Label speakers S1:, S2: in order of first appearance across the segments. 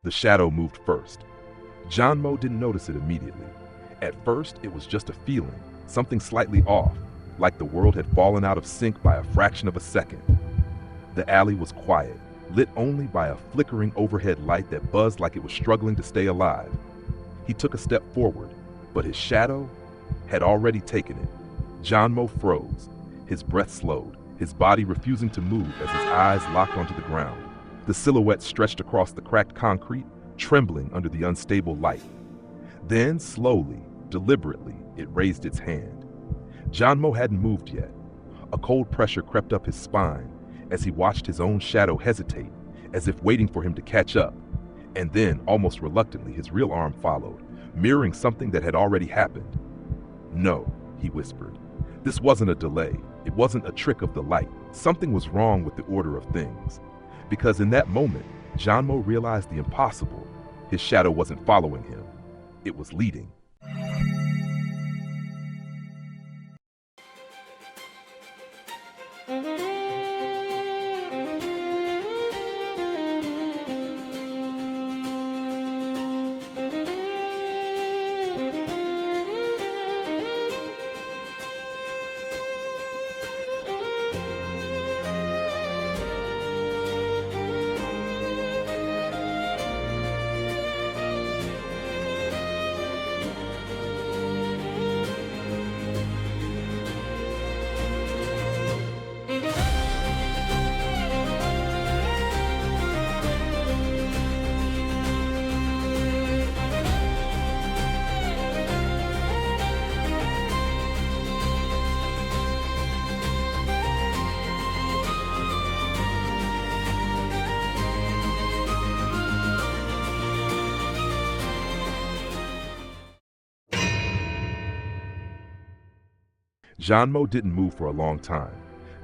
S1: The shadow moved first. Jian Mo didn't notice it immediately. At first, it was just a feeling, something slightly off, like the world had fallen out of sync by a fraction of a second. The alley was quiet, lit only by a flickering overhead light that buzzed like it was struggling to stay alive. He took a step forward, but his shadow had already taken it. Jian Mo froze, his breath slowed, his body refusing to move as his eyes locked onto the ground. The silhouette stretched across the cracked concrete, trembling under the unstable light. Then, slowly, deliberately, it raised its hand. Jian Mo hadn't moved yet. A cold pressure crept up his spine as he watched his own shadow hesitate, as if waiting for him to catch up. And then, almost reluctantly, his real arm followed, mirroring something that had already happened. "No," he whispered. This wasn't a delay. It wasn't a trick of the light. Something was wrong with the order of things. Because in that moment, Jian Mo realized the impossible. His shadow wasn't following him. It was leading. Jian Mo didn't move for a long time.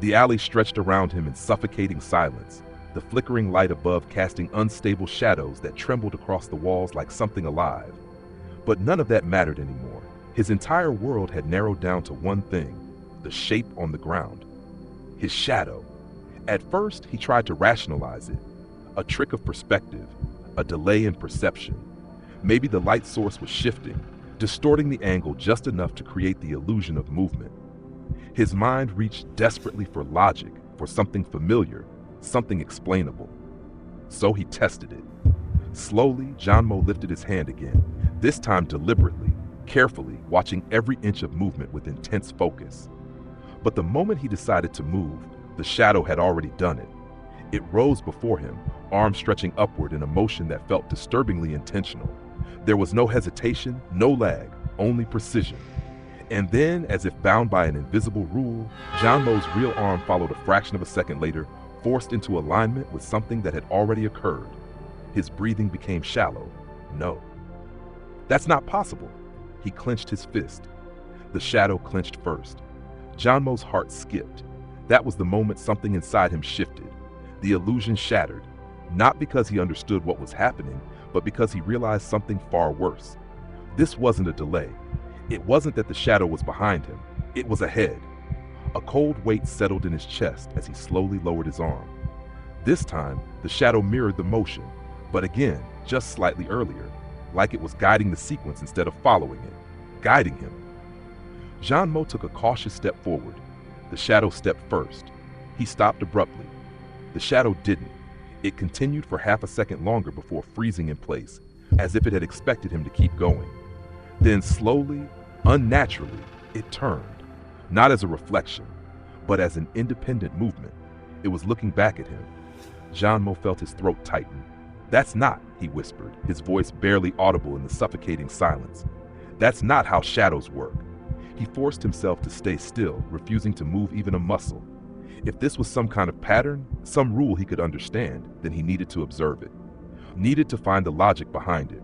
S1: The alley stretched around him in suffocating silence, the flickering light above casting unstable shadows that trembled across the walls like something alive. But none of that mattered anymore. His entire world had narrowed down to one thing: the shape on the ground. His shadow. At first, he tried to rationalize it. A trick of perspective, a delay in perception. Maybe the light source was shifting, distorting the angle just enough to create the illusion of movement. His mind reached desperately for logic, for something familiar, something explainable. So he tested it. Slowly, Jian Mo lifted his hand again, this time deliberately, carefully, watching every inch of movement with intense focus. But the moment he decided to move, the shadow had already done it. It rose before him, arms stretching upward in a motion that felt disturbingly intentional. There was no hesitation, no lag, only precision. And then, as if bound by an invisible rule, Jian Mo's real arm followed a fraction of a second later, forced into alignment with something that had already occurred. His breathing became shallow. No. That's not possible. He clenched his fist. The shadow clenched first. Jian Mo's heart skipped. That was the moment something inside him shifted. The illusion shattered, not because he understood what was happening, but because he realized something far worse. This wasn't a delay. It wasn't that the shadow was behind him. It was ahead. A cold weight settled in his chest as he slowly lowered his arm. This time, the shadow mirrored the motion, but again, just slightly earlier, like it was guiding the sequence instead of following it, guiding him. Jian Mo took a cautious step forward. The shadow stepped first. He stopped abruptly. The shadow didn't. It continued for half a second longer before freezing in place, as if it had expected him to keep going. Then slowly, unnaturally, it turned, not as a reflection, but as an independent movement. It was looking back at him. Jian Mo felt his throat tighten. "That's not," he whispered, his voice barely audible in the suffocating silence. "That's not how shadows work." He forced himself to stay still, refusing to move even a muscle. If this was some kind of pattern, some rule he could understand, then he needed to observe it, needed to find the logic behind it.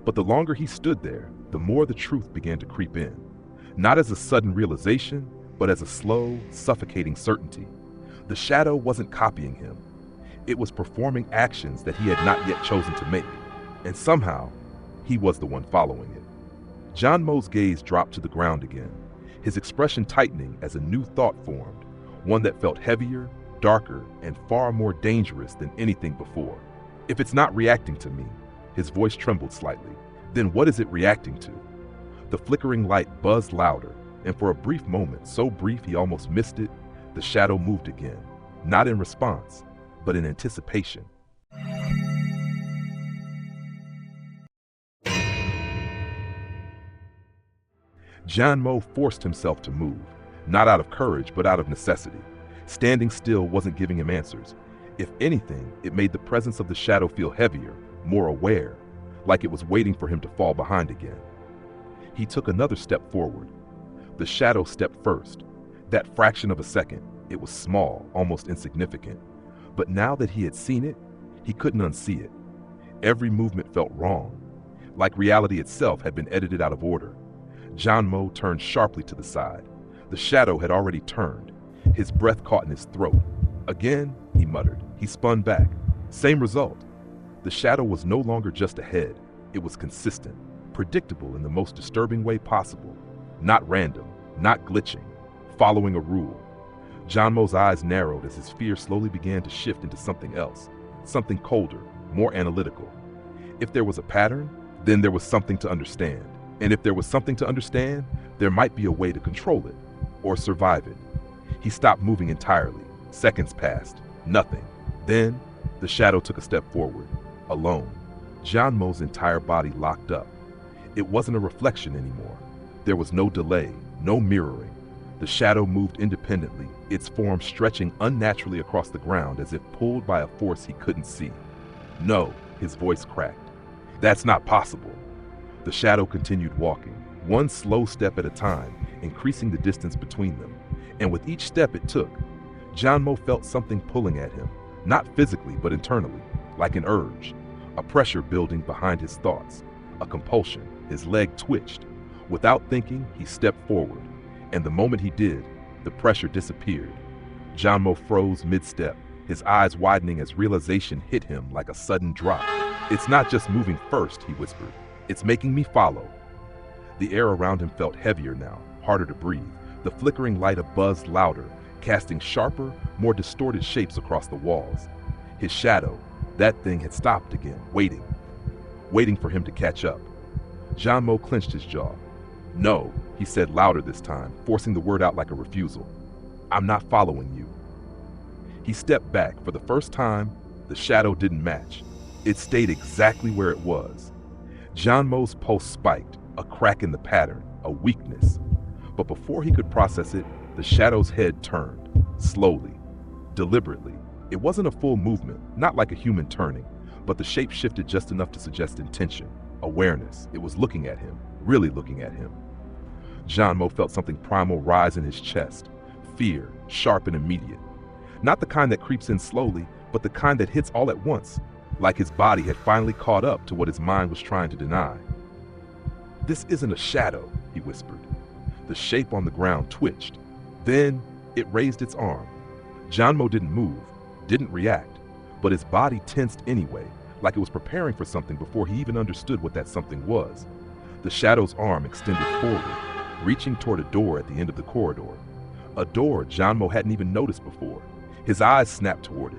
S1: But the longer he stood there, the more the truth began to creep in, not as a sudden realization, but as a slow, suffocating certainty. The shadow wasn't copying him. It was performing actions that he had not yet chosen to make, and somehow, he was the one following it. Jian Mo's gaze dropped to the ground again, his expression tightening as a new thought formed, one that felt heavier, darker, and far more dangerous than anything before. If it's not reacting to me, his voice trembled slightly, then what is it reacting to? The flickering light buzzed louder, and for a brief moment, so brief he almost missed it, the shadow moved again, not in response, but in anticipation. Jian Mo forced himself to move, not out of courage, but out of necessity. Standing still wasn't giving him answers. If anything, it made the presence of the shadow feel heavier, more aware, like it was waiting for him to fall behind again. He took another step forward. The shadow stepped first. That fraction of a second, it was small, almost insignificant. But now that he had seen it, he couldn't unsee it. Every movement felt wrong, like reality itself had been edited out of order. Jian Mo turned sharply to the side. The shadow had already turned. His breath caught in his throat. Again, he muttered. He spun back. Same result. The shadow was no longer just ahead. It was consistent, predictable in the most disturbing way possible. Not random, not glitching, following a rule. Jian Mo's eyes narrowed as his fear slowly began to shift into something else, something colder, more analytical. If there was a pattern, then there was something to understand. And if there was something to understand, there might be a way to control it, or survive it. He stopped moving entirely. Seconds passed. Nothing. Then, the shadow took a step forward, alone. Jian Mo's entire body locked up. It wasn't a reflection anymore. There was no delay, no mirroring. The shadow moved independently, its form stretching unnaturally across the ground as if pulled by a force he couldn't see. No, his voice cracked. That's not possible. The shadow continued walking, one slow step at a time, increasing the distance between them. And with each step it took, Jian Mo felt something pulling at him, not physically but internally, like an urge, a pressure building behind his thoughts, a compulsion. His leg twitched. Without thinking, he stepped forward, and the moment he did, the pressure disappeared. Jian Mo froze mid-step, his eyes widening as realization hit him like a sudden drop. It's not just moving first, he whispered. It's making me follow. The air around him felt heavier now, harder to breathe. The flickering light buzzed louder, casting sharper, more distorted shapes across the walls. His shadow, that thing had stopped again, waiting for him to catch up. Jian Mo clenched his jaw. No, he said louder this time, forcing the word out like a refusal. I'm not following you. He stepped back. For the first time, the shadow didn't match. It stayed exactly where it was. Jian Mo's pulse spiked, a crack in the pattern, a weakness. But before he could process it, the shadow's head turned, slowly, deliberately. It wasn't a full movement, not like a human turning, but the shape shifted just enough to suggest intention, awareness. It was looking at him, really looking at him. Jian Mo felt something primal rise in his chest, fear, sharp and immediate. Not the kind that creeps in slowly, but the kind that hits all at once, like his body had finally caught up to what his mind was trying to deny. This isn't a shadow, he whispered. The shape on the ground twitched. Then it raised its arm. Jian Mo didn't move, didn't react, but his body tensed anyway, like it was preparing for something before he even understood what that something was. The shadow's arm extended forward, reaching toward a door at the end of the corridor. A door Jian Mo hadn't even noticed before. His eyes snapped toward it.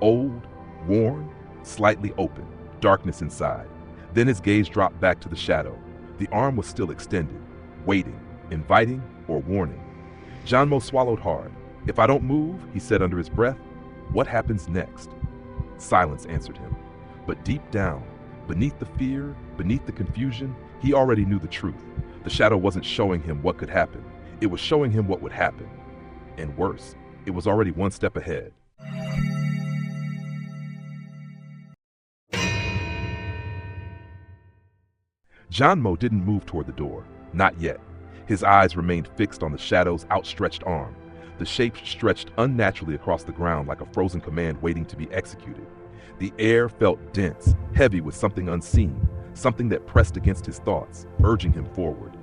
S1: Old, worn, slightly open, darkness inside. Then his gaze dropped back to the shadow. The arm was still extended, waiting, inviting or warning. Jian Mo swallowed hard. If I don't move, he said under his breath, what happens next? Silence answered him. But deep down, beneath the fear, beneath the confusion, he already knew the truth. The shadow wasn't showing him what could happen. It was showing him what would happen. And worse, it was already one step ahead. Jian Mo didn't move toward the door, not yet. His eyes remained fixed on the shadow's outstretched arm. The shape stretched unnaturally across the ground like a frozen command waiting to be executed. The air felt dense, heavy with something unseen, something that pressed against his thoughts, urging him forward.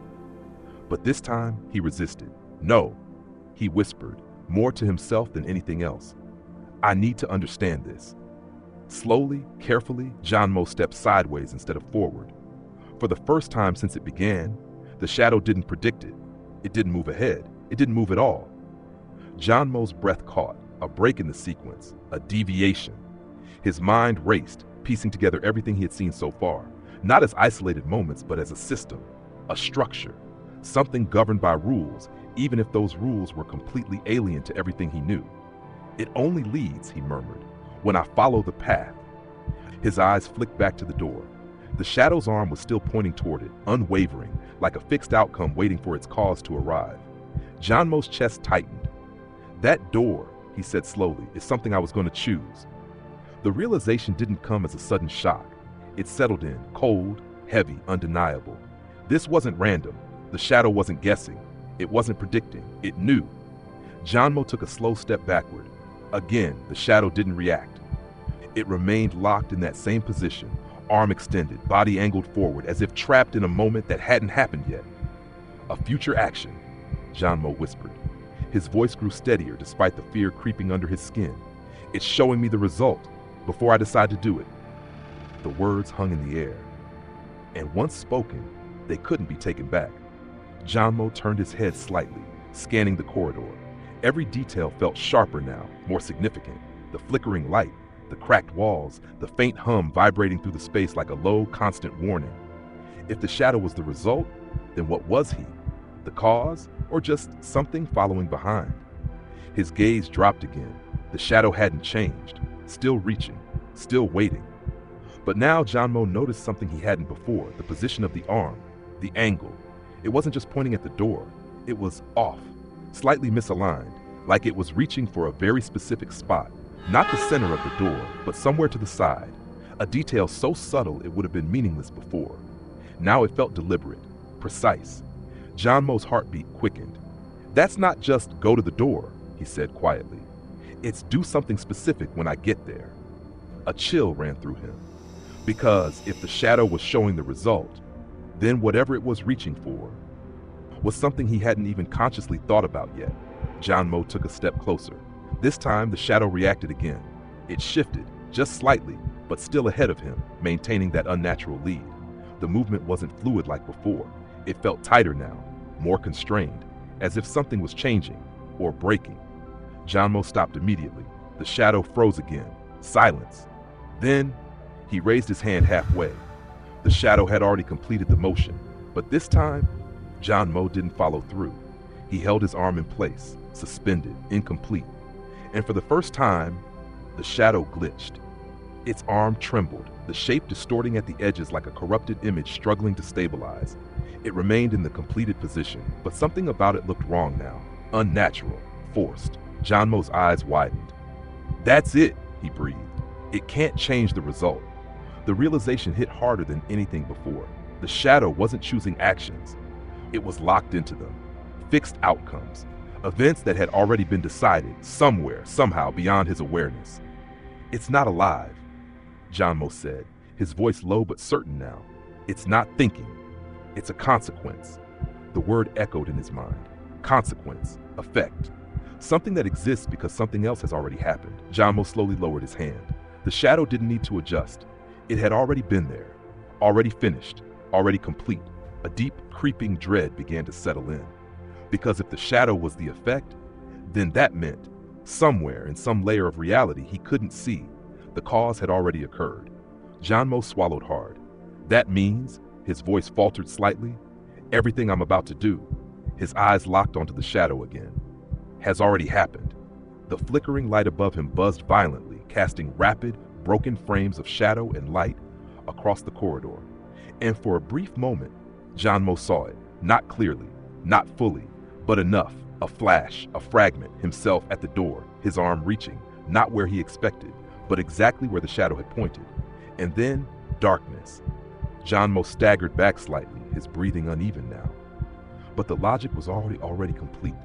S1: But this time, he resisted. No, he whispered, more to himself than anything else. I need to understand this. Slowly, carefully, Jian Mo stepped sideways instead of forward. For the first time since it began, the shadow didn't predict it. It didn't move ahead. It didn't move at all. Jian Mo's breath caught, a break in the sequence, a deviation. His mind raced, piecing together everything he had seen so far, not as isolated moments, but as a system, a structure, something governed by rules, even if those rules were completely alien to everything he knew. "It only leads," he murmured, "when I follow the path." His eyes flicked back to the door. The shadow's arm was still pointing toward it, unwavering, like a fixed outcome waiting for its cause to arrive. Jian Mo's chest tightened. "That door," he said slowly, "is something I was going to choose." The realization didn't come as a sudden shock. It settled in, cold, heavy, undeniable. This wasn't random. The shadow wasn't guessing. It wasn't predicting. It knew. Jian Mo took a slow step backward. Again, the shadow didn't react. It remained locked in that same position, arm extended, body angled forward, as if trapped in a moment that hadn't happened yet. "A future action," Jian Mo whispered. His voice grew steadier despite the fear creeping under his skin. "It's showing me the result before I decide to do it." The words hung in the air. And once spoken, they couldn't be taken back. Jian Mo turned his head slightly, scanning the corridor. Every detail felt sharper now, more significant. The flickering light, the cracked walls, the faint hum vibrating through the space like a low, constant warning. If the shadow was the result, then what was he? The cause, or just something following behind? His gaze dropped again. The shadow hadn't changed, still reaching, still waiting. But now Jian Mo noticed something he hadn't before, the position of the arm, the angle. It wasn't just pointing at the door, it was off, slightly misaligned, like it was reaching for a very specific spot, not the center of the door, but somewhere to the side, a detail so subtle it would have been meaningless before. Now it felt deliberate, precise. Jian Mo's heartbeat quickened. "That's not just go to the door," he said quietly. "It's do something specific when I get there." A chill ran through him. Because if the shadow was showing the result, then whatever it was reaching for was something he hadn't even consciously thought about yet. Jian Mo took a step closer. This time, the shadow reacted again. It shifted, just slightly, but still ahead of him, maintaining that unnatural lead. The movement wasn't fluid like before. It felt tighter now, more constrained, as if something was changing or breaking. Jian Mo stopped immediately. The shadow froze again. Silence. Then, he raised his hand halfway. The shadow had already completed the motion, but this time, Jian Mo didn't follow through. He held his arm in place, suspended, incomplete. And for the first time, the shadow glitched. Its arm trembled, the shape distorting at the edges like a corrupted image struggling to stabilize. It remained in the completed position, but something about it looked wrong now, unnatural, forced. Jian Mo's eyes widened. "That's it," he breathed. "It can't change the result." The realization hit harder than anything before. The shadow wasn't choosing actions. It was locked into them. Fixed outcomes. Events that had already been decided, somewhere, somehow, beyond his awareness. "It's not alive," Jian Mo said, his voice low but certain now. "It's not thinking. It's a consequence." The word echoed in his mind. Consequence. Effect. Something that exists because something else has already happened. Jian Mo slowly lowered his hand. The shadow didn't need to adjust. It had already been there, already finished, already complete. A deep, creeping dread began to settle in. Because if the shadow was the effect, then that meant, somewhere in some layer of reality he couldn't see, the cause had already occurred. Jian Mo swallowed hard. "That means," his voice faltered slightly, "everything I'm about to do," his eyes locked onto the shadow again, "has already happened." The flickering light above him buzzed violently, casting rapid, broken frames of shadow and light across the corridor. And for a brief moment, Jian Mo saw it, not clearly, not fully, but enough, a flash, a fragment, himself at the door, his arm reaching, not where he expected, but exactly where the shadow had pointed. And then, darkness. Jian Mo staggered back slightly, his breathing uneven now. But the logic was already complete.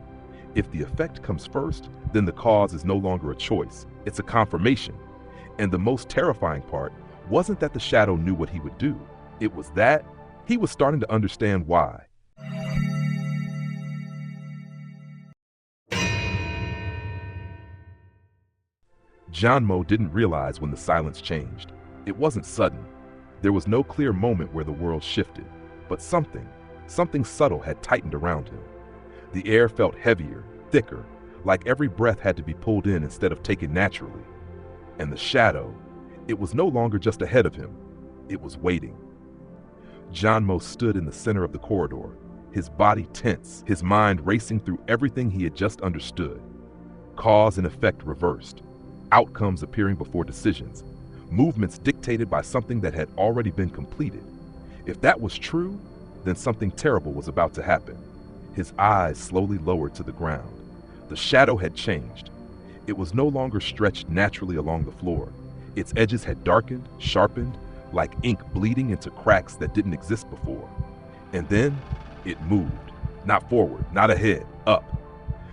S1: If the effect comes first, then the cause is no longer a choice, it's a confirmation. And the most terrifying part wasn't that the shadow knew what he would do. It was that he was starting to understand why. Jian Mo didn't realize when the silence changed. It wasn't sudden. There was no clear moment where the world shifted, but something subtle had tightened around him. The air felt heavier, thicker, like every breath had to be pulled in instead of taken naturally. And the shadow, It was no longer just ahead of him. It was waiting. Jian Mo stood in the center of the corridor, his body tense, his mind racing through everything he had just understood. Cause and effect reversed, outcomes appearing before decisions, movements dictated by something that had already been completed. If that was true, then something terrible was about to happen. His eyes slowly lowered to the ground. The shadow had changed. It was no longer stretched naturally along the floor. Its edges had darkened, sharpened, like ink bleeding into cracks that didn't exist before. And then, it moved. Not forward, not ahead, up.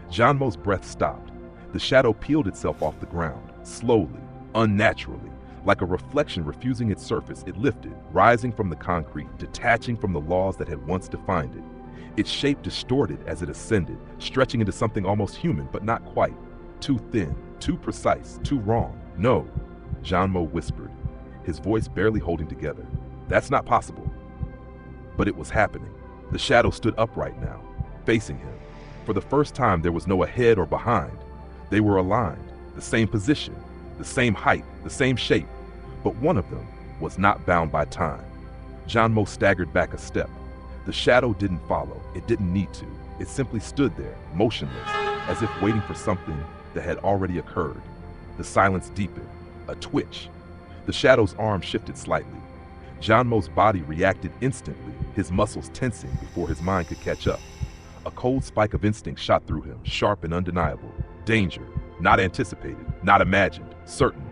S1: Jian Mo's breath stopped. The shadow peeled itself off the ground, slowly, unnaturally. Like a reflection refusing its surface, it lifted, rising from the concrete, detaching from the laws that had once defined it. Its shape distorted as it ascended, stretching into something almost human, but not quite. Too thin, too precise, too wrong. No, Jian Mo whispered, his voice barely holding together. That's not possible. But it was happening. The shadow stood upright now, facing him. For the first time, there was no ahead or behind. They were aligned, the same position, the same height, the same shape, but one of them was not bound by time. Jian Mo staggered back a step. The shadow didn't follow. It didn't need to. It simply stood there, motionless, as if waiting for something that had already occurred. The silence deepened, a twitch. The shadow's arm shifted slightly. Jian Mo's body reacted instantly, his muscles tensing before his mind could catch up. A cold spike of instinct shot through him, sharp and undeniable. Danger, not anticipated, not imagined, certain.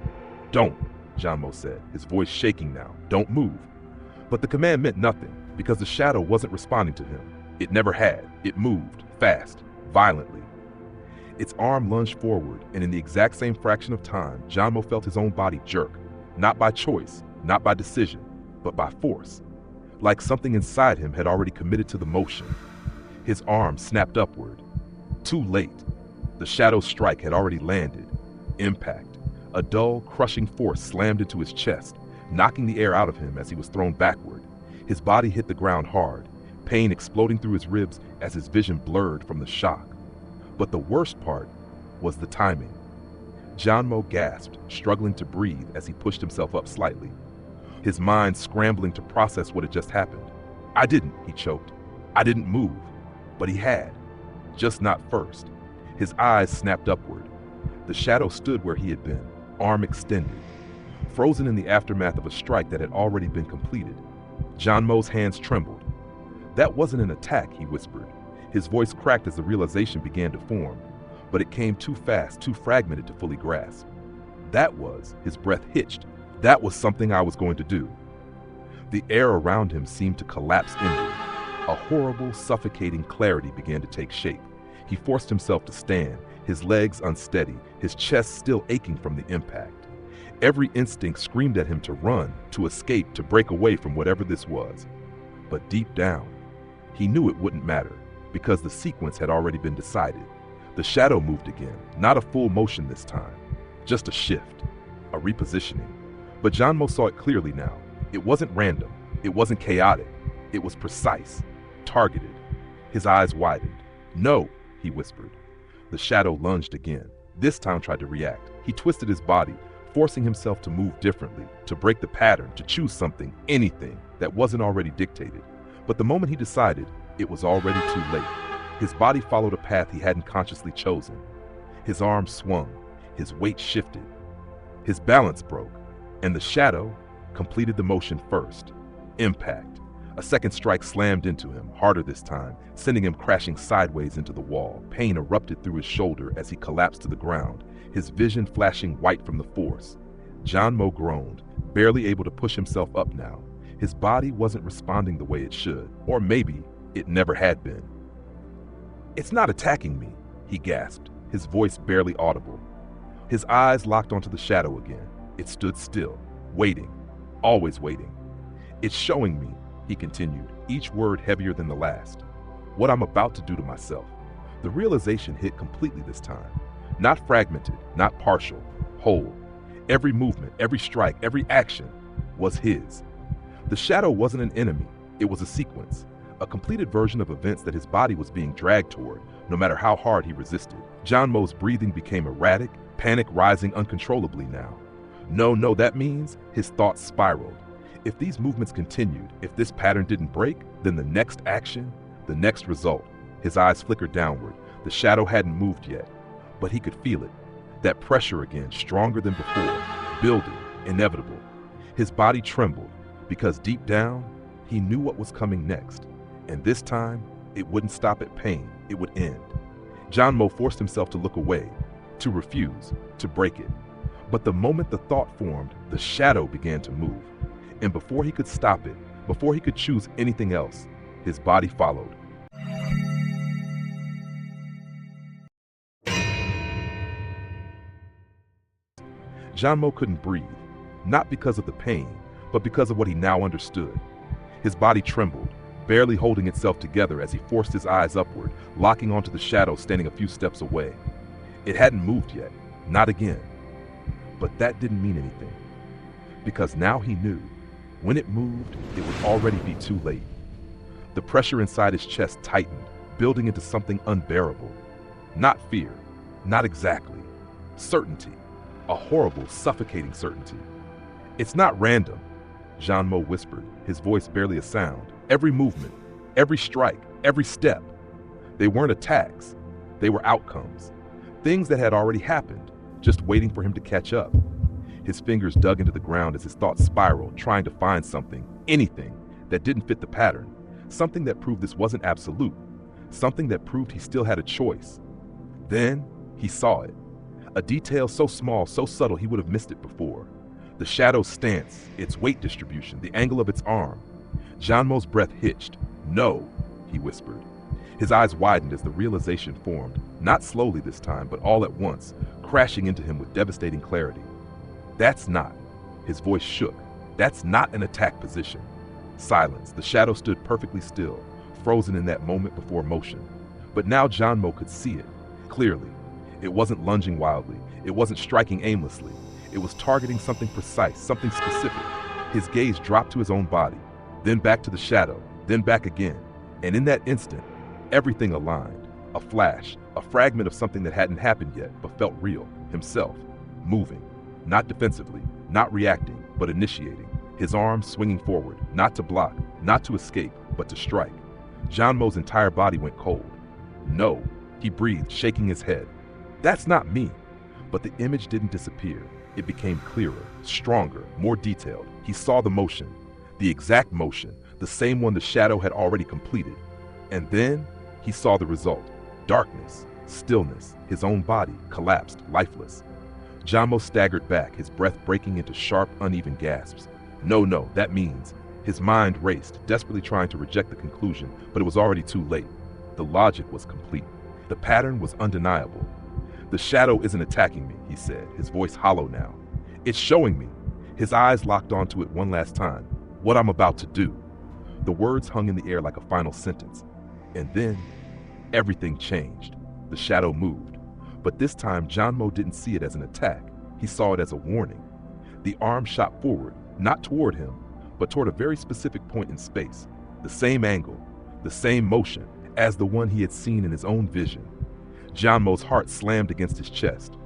S1: Don't, Jian Mo said, his voice shaking now. Don't move. But the command meant nothing, because the shadow wasn't responding to him. It never had. It moved, fast, violently. Its arm lunged forward, and in the exact same fraction of time, Jian Mo felt his own body jerk. Not by choice, not by decision, but by force. Like something inside him had already committed to the motion. His arm snapped upward. Too late. The shadow's strike had already landed. Impact. A dull, crushing force slammed into his chest, knocking the air out of him as he was thrown backward. His body hit the ground hard, pain exploding through his ribs as his vision blurred from the shock. But the worst part was the timing. Jian Mo gasped, struggling to breathe as he pushed himself up slightly, his mind scrambling to process what had just happened. I didn't, he choked. I didn't move. But he had. Just not first. His eyes snapped upward. The shadow stood where he had been, arm extended, frozen in the aftermath of a strike that had already been completed. Jian Mo's hands trembled. That wasn't an attack, he whispered. His voice cracked as the realization began to form, but it came too fast, too fragmented to fully grasp. That was, his breath hitched. That was something I was going to do. The air around him seemed to collapse inward. A horrible, suffocating clarity began to take shape. He forced himself to stand, his legs unsteady, his chest still aching from the impact. Every instinct screamed at him to run, to escape, to break away from whatever this was. But deep down, he knew it wouldn't matter, because the sequence had already been decided. The shadow moved again, not a full motion this time, just a shift, a repositioning. But Jian Mo saw it clearly now. It wasn't random, it wasn't chaotic, it was precise, targeted. His eyes widened. No, he whispered. The shadow lunged again, this time tried to react. He twisted his body, forcing himself to move differently, to break the pattern, to choose something, anything, that wasn't already dictated. But the moment he decided, it was already too late. His body followed a path he hadn't consciously chosen. His arms swung, his weight shifted, his balance broke, and the shadow completed the motion first. Impact. A second strike slammed into him, harder this time, sending him crashing sideways into the wall. Pain erupted through his shoulder as he collapsed to the ground, his vision flashing white from the force. Jian Mo groaned, barely able to push himself up now. His body wasn't responding the way it should, or maybe it never had been. It's not attacking me, he gasped, his voice barely audible. His eyes locked onto the shadow again. It stood still, waiting, always waiting. It's showing me, he continued, each word heavier than the last, what I'm about to do to myself. The realization hit completely this time. Not fragmented, not partial, whole. Every movement, every strike, every action was his. The shadow wasn't an enemy, it was a sequence, a completed version of events that his body was being dragged toward, no matter how hard he resisted. Jian Mo's breathing became erratic, panic rising uncontrollably now. No, no, that means his thoughts spiraled. If these movements continued, if this pattern didn't break, then the next action, the next result. His eyes flickered downward. The shadow hadn't moved yet, but he could feel it. That pressure again, stronger than before, building, inevitable. His body trembled, because deep down, he knew what was coming next. And this time, it wouldn't stop at pain, it would end. Jian Mo forced himself to look away, to refuse, to break it. But the moment the thought formed, the shadow began to move. And before he could stop it, before he could choose anything else, his body followed. Jian Mo couldn't breathe, not because of the pain, but because of what he now understood. His body trembled, barely holding itself together as he forced his eyes upward, locking onto the shadow standing a few steps away. It hadn't moved yet, not again. But that didn't mean anything, because now he knew, when it moved, it would already be too late. The pressure inside his chest tightened, building into something unbearable. Not fear, not exactly. Certainty, a horrible, suffocating certainty. It's not random, Jian Mo whispered, his voice barely a sound. Every movement, every strike, every step. They weren't attacks, they were outcomes. Things that had already happened, just waiting for him to catch up. His fingers dug into the ground as his thoughts spiraled, trying to find something, anything, that didn't fit the pattern. Something that proved this wasn't absolute. Something that proved he still had a choice. Then, he saw it. A detail so small, so subtle he would have missed it before. The shadow's stance, its weight distribution, the angle of its arm. Jian Mo's breath hitched. No, he whispered. His eyes widened as the realization formed, not slowly this time, but all at once, crashing into him with devastating clarity. That's not. His voice shook. That's not an attack position. Silence. The shadow stood perfectly still, frozen in that moment before motion. But now Jian Mo could see it, clearly. It wasn't lunging wildly. It wasn't striking aimlessly. It was targeting something precise, something specific. His gaze dropped to his own body, then back to the shadow, then back again. And in that instant, everything aligned. A flash, a fragment of something that hadn't happened yet, but felt real. Himself, moving. Not defensively, not reacting, but initiating. His arms swinging forward, not to block, not to escape, but to strike. Jian Mo's entire body went cold. No, he breathed, shaking his head. That's not me. But the image didn't disappear. It became clearer, stronger, more detailed. He saw the motion, the exact motion, the same one the shadow had already completed. And then he saw the result. Darkness, stillness, his own body collapsed, lifeless. Jian Mo staggered back, his breath breaking into sharp, uneven gasps. No, that means. His mind raced, desperately trying to reject the conclusion, but it was already too late. The logic was complete. The pattern was undeniable. The shadow isn't attacking me, he said, his voice hollow now. It's showing me. His eyes locked onto it one last time. What I'm about to do. The words hung in the air like a final sentence. And then, everything changed. The shadow moved. But this time, Jian Mo didn't see it as an attack. He saw it as a warning. The arm shot forward, not toward him, but toward a very specific point in space. The same angle, the same motion, as the one he had seen in his own vision. Jian Mo's heart slammed against his chest.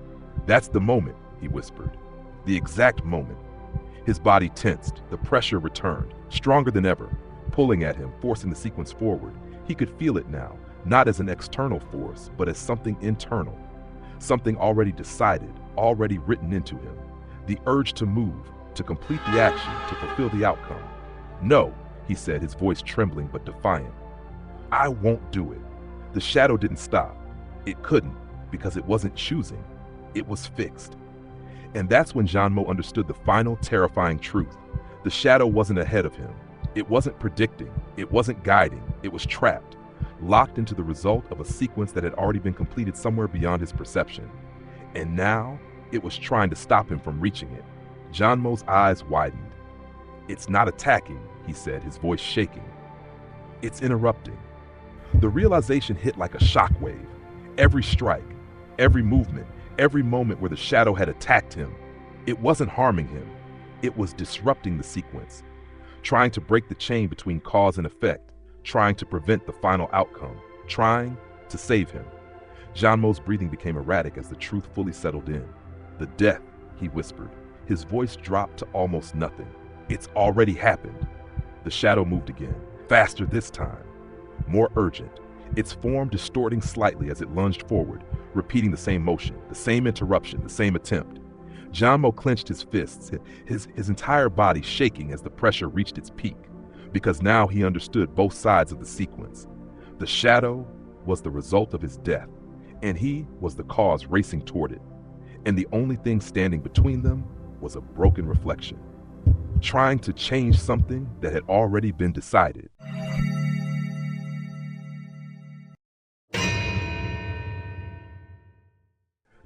S1: That's the moment, he whispered. The exact moment. His body tensed, the pressure returned, stronger than ever, pulling at him, forcing the sequence forward. He could feel it now, not as an external force, but as something internal. Something already decided, already written into him. The urge to move, to complete the action, to fulfill the outcome. No, he said, his voice trembling but defiant. I won't do it. The shadow didn't stop. It couldn't, because it wasn't choosing. It was fixed. And that's when Jian Mo understood the final terrifying truth. The shadow wasn't ahead of him. It wasn't predicting. It wasn't guiding. It was trapped, locked into the result of a sequence that had already been completed somewhere beyond his perception. And now, it was trying to stop him from reaching it. Jian Mo's eyes widened. It's not attacking, he said, his voice shaking. It's interrupting. The realization hit like a shockwave. Every strike, every movement, every moment where the shadow had attacked him, it wasn't harming him. It was disrupting the sequence, trying to break the chain between cause and effect, trying to prevent the final outcome, trying to save him. Jian Mo's breathing became erratic as the truth fully settled in. The death, he whispered. His voice dropped to almost nothing. It's already happened. The shadow moved again, faster this time, more urgent, its form distorting slightly as it lunged forward, repeating the same motion, the same interruption, the same attempt. Jian Mo clenched his fists, his entire body shaking as the pressure reached its peak, because now he understood both sides of the sequence. The shadow was the result of his death, and he was the cause racing toward it. And the only thing standing between them was a broken reflection, trying to change something that had already been decided.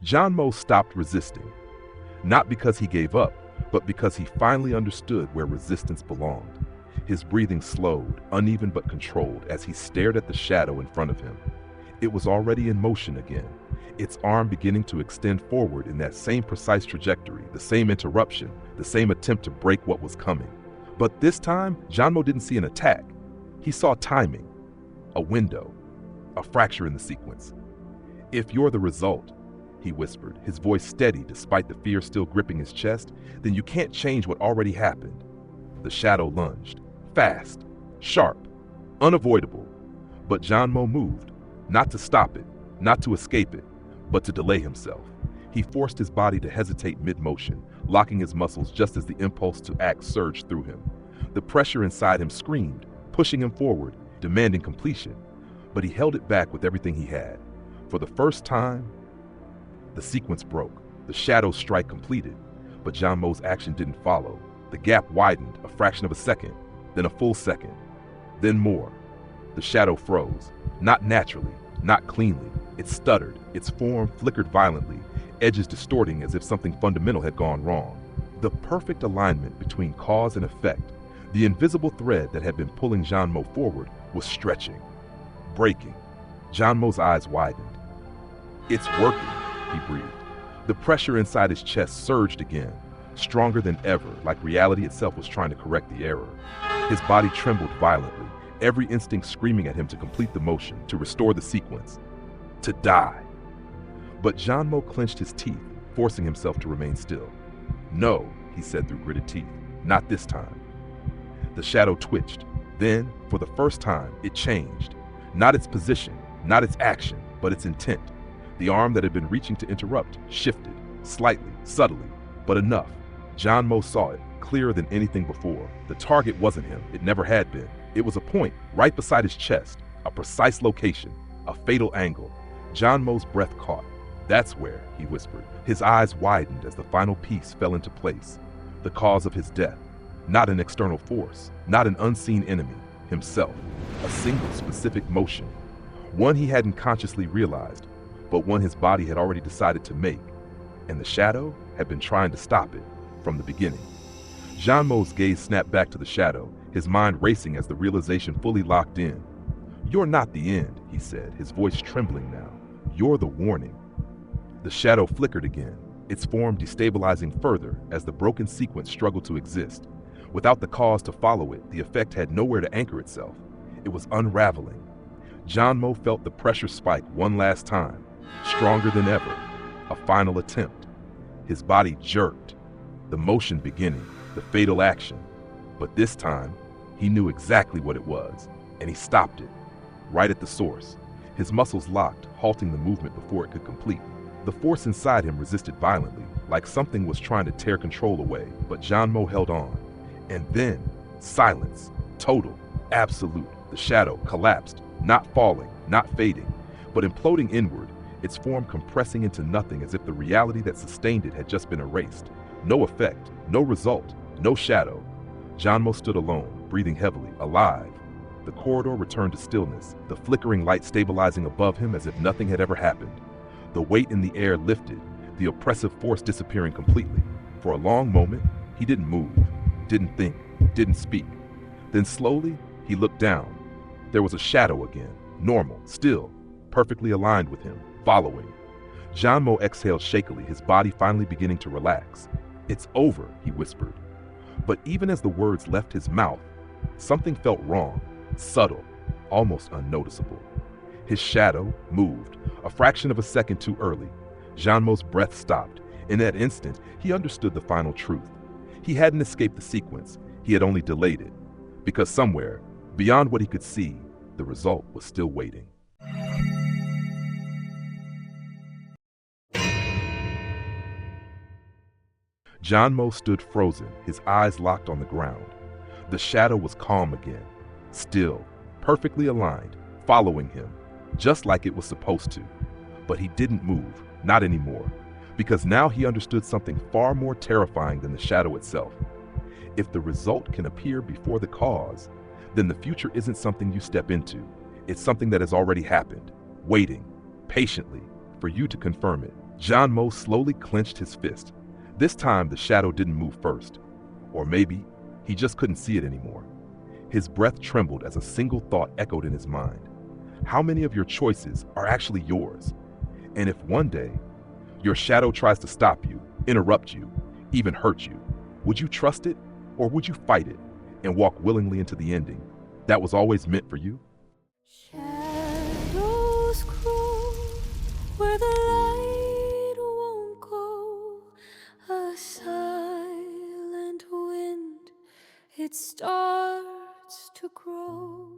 S1: Jian Mo stopped resisting, not because he gave up, but because he finally understood where resistance belonged. His breathing slowed, uneven but controlled, as he stared at the shadow in front of him. It was already in motion again, its arm beginning to extend forward in that same precise trajectory, the same interruption, the same attempt to break what was coming. But this time, Jian Mo didn't see an attack. He saw timing, a window, a fracture in the sequence. "If you're the result," he whispered, his voice steady despite the fear still gripping his chest, "then you can't change what already happened." The shadow lunged, fast, sharp, unavoidable. But Jian Mo moved, not to stop it, not to escape it, but to delay himself. He forced his body to hesitate mid-motion, locking his muscles just as the impulse to act surged through him. The pressure inside him screamed, pushing him forward, demanding completion. But he held it back with everything he had. For the first time, the sequence broke, the shadow strike completed, but Jian Mo's action didn't follow. The gap widened, a fraction of a second, then a full second, then more. The shadow froze, not naturally, not cleanly. It stuttered, its form flickered violently, edges distorting as if something fundamental had gone wrong. The perfect alignment between cause and effect, the invisible thread that had been pulling Jian Mo forward, was stretching, breaking. Jian Mo's eyes widened. "It's working," he breathed. The pressure inside his chest surged again, stronger than ever, like reality itself was trying to correct the error. His body trembled violently, every instinct screaming at him to complete the motion, to restore the sequence, to die. But Jian Mo clenched his teeth, forcing himself to remain still. "No," he said through gritted teeth, "not this time." The shadow twitched. Then, for the first time, it changed. Not its position, not its action, but its intent. The arm that had been reaching to interrupt shifted, slightly, subtly, but enough. Jian Mo saw it, clearer than anything before. The target wasn't him, it never had been. It was a point, right beside his chest, a precise location, a fatal angle. Jian Mo's breath caught. "That's where," he whispered. His eyes widened as the final piece fell into place. The cause of his death. Not an external force, not an unseen enemy, himself. A single specific motion. One he hadn't consciously realized, but one his body had already decided to make. And the shadow had been trying to stop it from the beginning. Jian Mo's gaze snapped back to the shadow, his mind racing as the realization fully locked in. "You're not the end," he said, his voice trembling now. "You're the warning." The shadow flickered again, its form destabilizing further as the broken sequence struggled to exist. Without the cause to follow it, the effect had nowhere to anchor itself. It was unraveling. Jian Mo felt the pressure spike one last time, stronger than ever. A final attempt. His body jerked, the motion beginning, the fatal action. But this time, he knew exactly what it was, and he stopped it, right at the source. His muscles locked, halting the movement before it could complete. The force inside him resisted violently, like something was trying to tear control away, but Jian Mo held on. And then, silence, total, absolute. The shadow collapsed, not falling, not fading, but imploding inward, its form compressing into nothing as if the reality that sustained it had just been erased. No effect, no result, no shadow. Jian Mo stood alone, breathing heavily, alive. The corridor returned to stillness, the flickering light stabilizing above him as if nothing had ever happened. The weight in the air lifted, the oppressive force disappearing completely. For a long moment, he didn't move, didn't think, didn't speak. Then slowly, he looked down. There was a shadow again, normal, still, perfectly aligned with him, following. Jian Mo exhaled shakily, his body finally beginning to relax. "It's over," he whispered. But even as the words left his mouth, something felt wrong, subtle, almost unnoticeable. His shadow moved, a fraction of a second too early. Jian Mo's breath stopped, In that instant, he understood the final truth. He hadn't escaped the sequence, he had only delayed it. Because somewhere, beyond what he could see, the result was still waiting. Jian Mo stood frozen, his eyes locked on the ground. The shadow was calm again, still, perfectly aligned, following him, just like it was supposed to. But he didn't move, not anymore, because now he understood something far more terrifying than the shadow itself. If the result can appear before the cause, then the future isn't something you step into. It's something that has already happened, waiting, patiently, for you to confirm it. Jian Mo slowly clenched his fist. This time the shadow didn't move first. Or maybe he just couldn't see it anymore. His breath trembled as a single thought echoed in his mind. How many of your choices are actually yours? And if one day your shadow tries to stop you, interrupt you, even hurt you, would you trust it, or would you fight it and walk willingly into the ending that was always meant for you?
S2: Shadows crawl where the light won't go. A silent wind, it starts to grow.